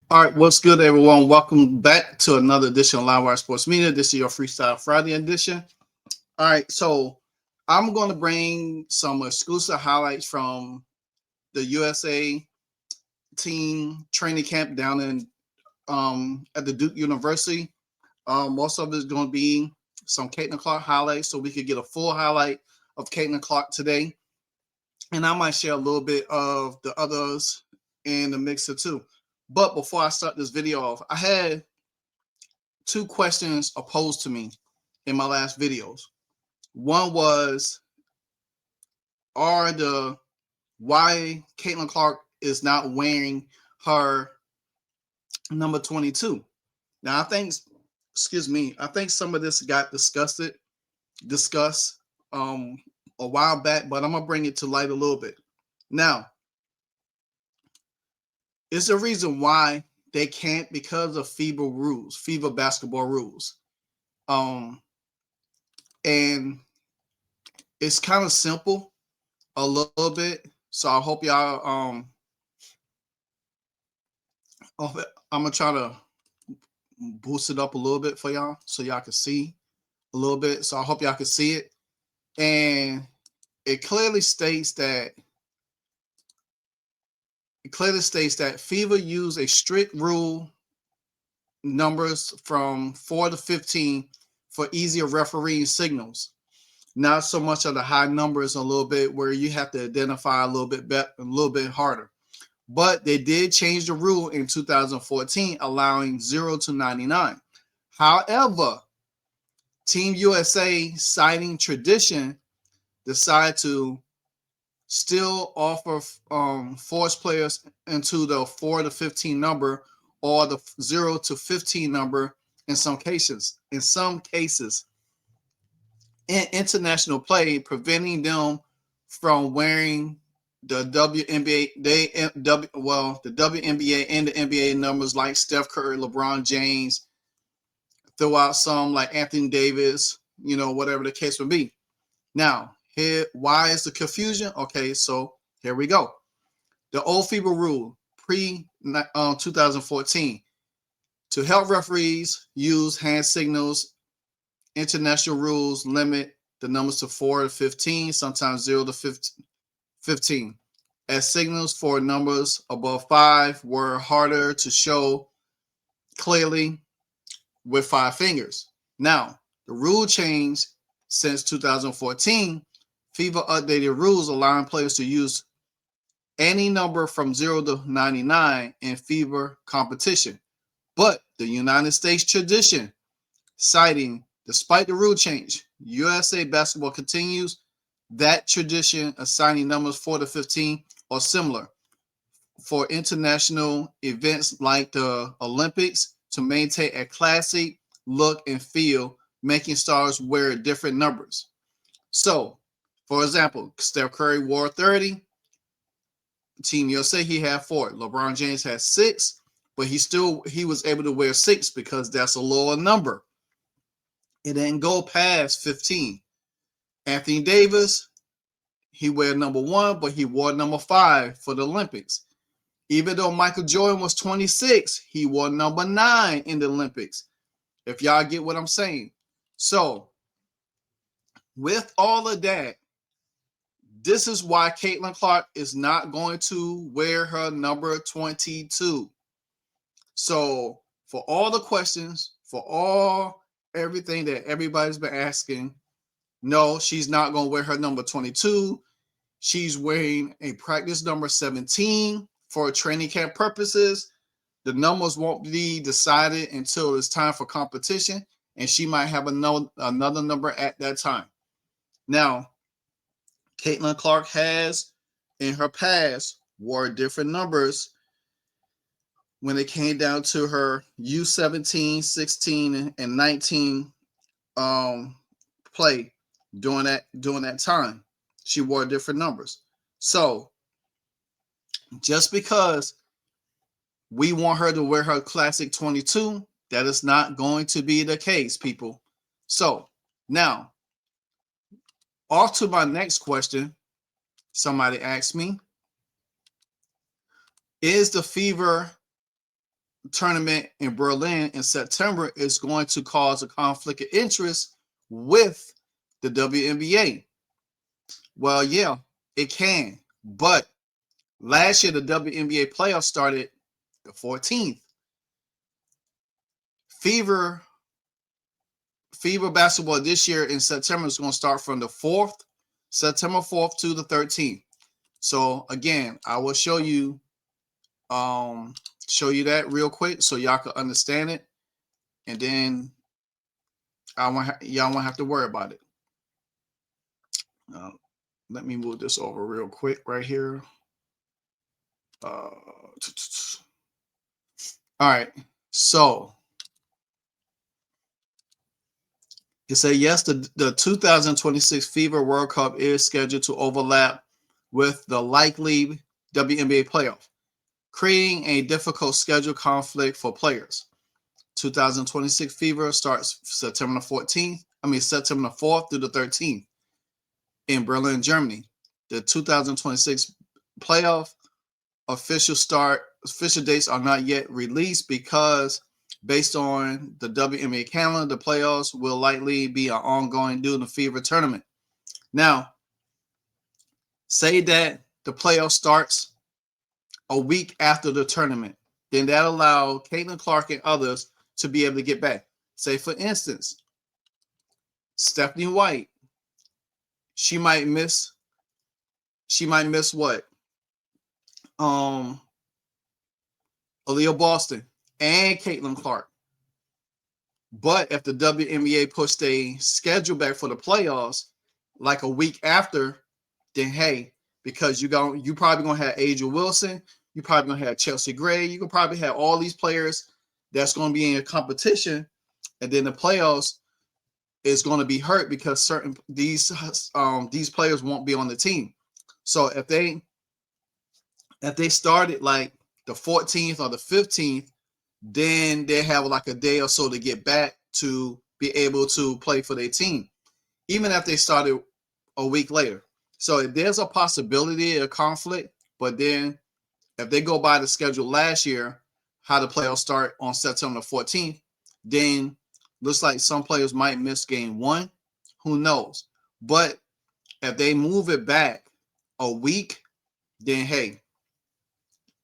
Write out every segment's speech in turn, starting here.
All right, what's good, everyone? Welcome back to another edition of Live Wire Sports Media. This is your Freestyle Friday edition. All right, so I'm going to bring some exclusive highlights from the USA team training camp down in at the Duke University. Most of it is going to be some Caitlin Clark highlights, so we could get a full highlight of Caitlin Clark today, and I might share a little bit of the others in the mixer too. But before I start this video off, I had two questions opposed to me in my last videos. One was, are the why Caitlin Clark is not wearing her number 22. Now I think, excuse me, I think some of this got discussed um a while back, but I'm gonna bring it to light a little bit. Now, it's the reason why they can't because of FIBA basketball rules. Um, and it's kind of simple a little bit. So I hope y'all I'm gonna try to boost it up a little bit for y'all so y'all can see a little bit. So I hope y'all can see it. And it clearly states that FIBA use a strict rule numbers from 4 to 15 for easier refereeing signals. Not so much of the high numbers, a little bit where you have to identify a little bit better, a little bit harder. But they did change the rule in 2014, allowing 0 to 99. However, Team USA, citing tradition, decided to still offer force players into the 4 to 15 number or the 0 to 15 number in some cases. In international play, preventing them from wearing the WNBA, the WNBA and the NBA numbers like Steph Curry, LeBron James, throw out some like Anthony Davis, whatever the case would be. Now, why is the confusion? Okay, so here we go. The old FIBA rule pre 2014 to help referees use hand signals. International rules limit the numbers to 4 to 15, sometimes 0 to 15. As signals for numbers above 5 were harder to show clearly with 5 fingers. Now, the rule change since 2014, FIBA updated rules allowing players to use any number from 0 to 99 in FIBA competition. But the United States tradition, citing, despite the rule change, USA basketball continues that tradition, assigning numbers 4 to 15 or similar for international events like the Olympics to maintain a classic look and feel, making stars wear different numbers. So, for example, Steph Curry wore 30. Team USA, he had 4. LeBron James had 6, but he was able to wear 6 because that's a lower number. It didn't go past 15. Anthony Davis, he wore number 1, but he wore number 5 for the Olympics. Even though Michael Jordan was 26, he wore number 9 in the Olympics. If y'all get what I'm saying. So, with all of that, this is why Caitlin Clark is not going to wear her number 22. So, for all the questions, for everything that everybody's been asking, no, she's not going to wear her number 22. She's wearing a practice number 17 for training camp purposes. The numbers won't be decided until it's time for competition, and she might have another number at that time. Now, Caitlin Clark has, in her past, wore different numbers when it came down to her U17, 16, and 19 play during that time. She wore different numbers. So, just because we want her to wear her classic 22, that is not going to be the case, people. So, now, off to my next question. Somebody asked me, is the FIBA tournament in Berlin in September is going to cause a conflict of interest with the WNBA. Well, yeah, it can. But last year, the WNBA playoffs started the 14th. Fever Fever basketball this year in September is going to start from the 4th, September 4th to the 13th. So again, I will um show you that real quick so y'all can understand it, and then y'all won't have to worry about it. Uh, let me move this over real quick right here. All right. So it said yes, the 2026 FIBA World Cup is scheduled to overlap with the likely WNBA playoff, creating a difficult schedule conflict for players. 2026 FIBA starts September 14th. September 4th through the 13th in Berlin, Germany. The 2026 playoff official dates are not yet released because based on the WNBA calendar, the playoffs will likely be an ongoing during the FIBA tournament. Now, say that the playoff starts a week after the tournament, then that allows Caitlin Clark and others to be able to get back. Say, for instance, Stephanie White, she might miss what? Aaliyah Boston and Caitlin Clark. But if the WNBA pushed a schedule back for the playoffs like a week after, then hey, because you probably gonna have Aja Wilson, you probably gonna have Chelsea Gray, you could probably have all these players that's gonna be in a competition, and then the playoffs is gonna be hurt because certain these players won't be on the team. So if they started like the 14th or the 15th, then they have like a day or so to get back to be able to play for their team, even if they started a week later. So there's a possibility of conflict, but then if they go by the schedule last year, how the playoffs start on September 14th, then looks like some players might miss game one. Who knows? But if they move it back a week, then hey,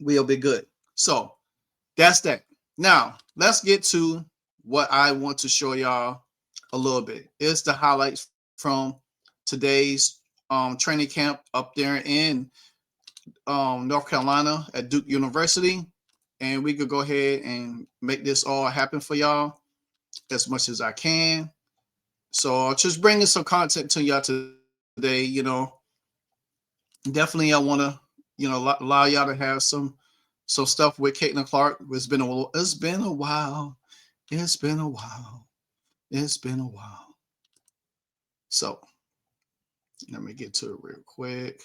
we'll be good. So that's that. Now, let's get to what I want to show y'all a little bit. It's the highlights from today's training camp up there in North Carolina at Duke University. And we could go ahead and make this all happen for y'all as much as I can. So just bringing some content to y'all today. Definitely I want to, allow y'all to have some stuff with Caitlin Clark. It's been a while. It's been a while. It's been a while. It's been a while. So let me get to it real quick.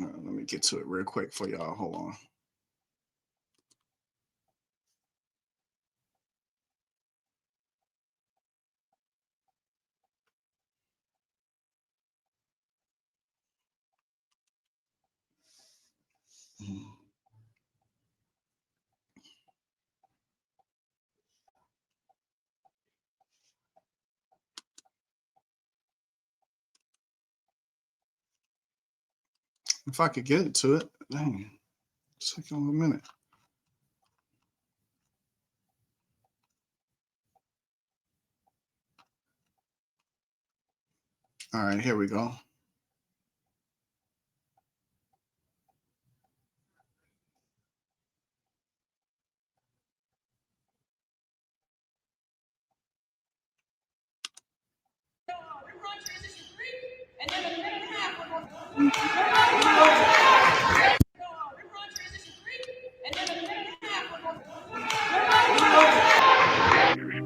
Let me get to it real quick for y'all. Hold on. If I could get it to it, dang, it's taking a minute. All right, here we go.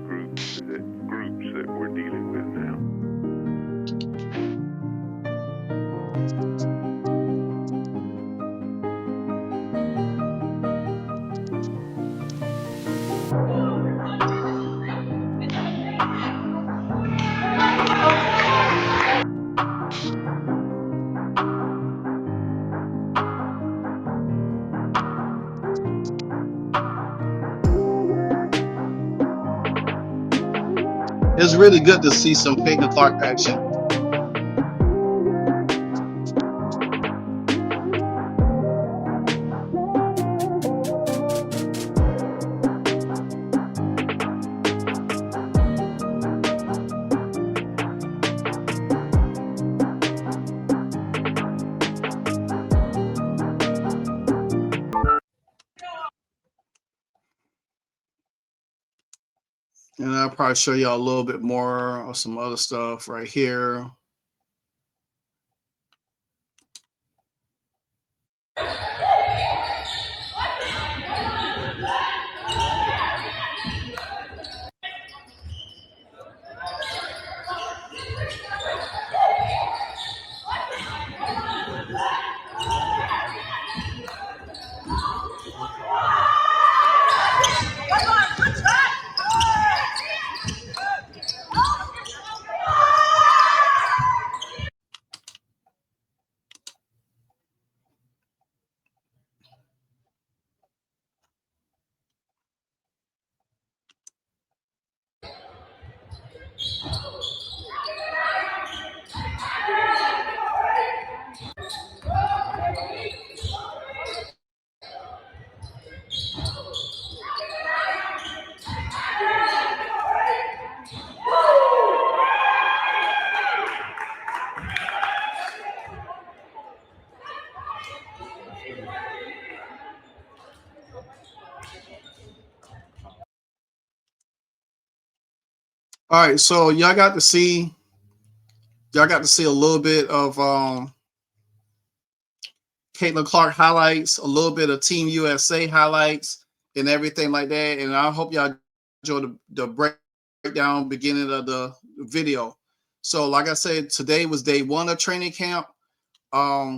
Groups that we're dealing with now. It's really good to see some Caitlin Clark action. And I'll probably show y'all a little bit more of some other stuff right here. All right, so y'all got to see a little bit of Caitlin Clark highlights, a little bit of Team USA highlights, and everything like that. And I hope y'all enjoy the breakdown beginning of the video. So, like I said, today was day 1 of training camp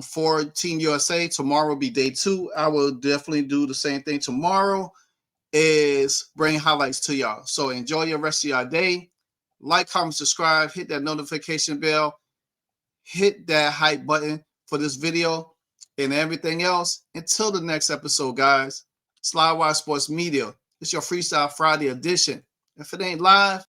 for Team USA. Tomorrow will be day 2. I will definitely do the same thing tomorrow, is bring highlights to y'all. So enjoy your rest of your day. Like, comment, subscribe, hit that notification bell, hit that hype button for this video and everything else. Until the next episode, guys. Slidewise Sports Media. It's your Freestyle Friday edition. If it ain't live,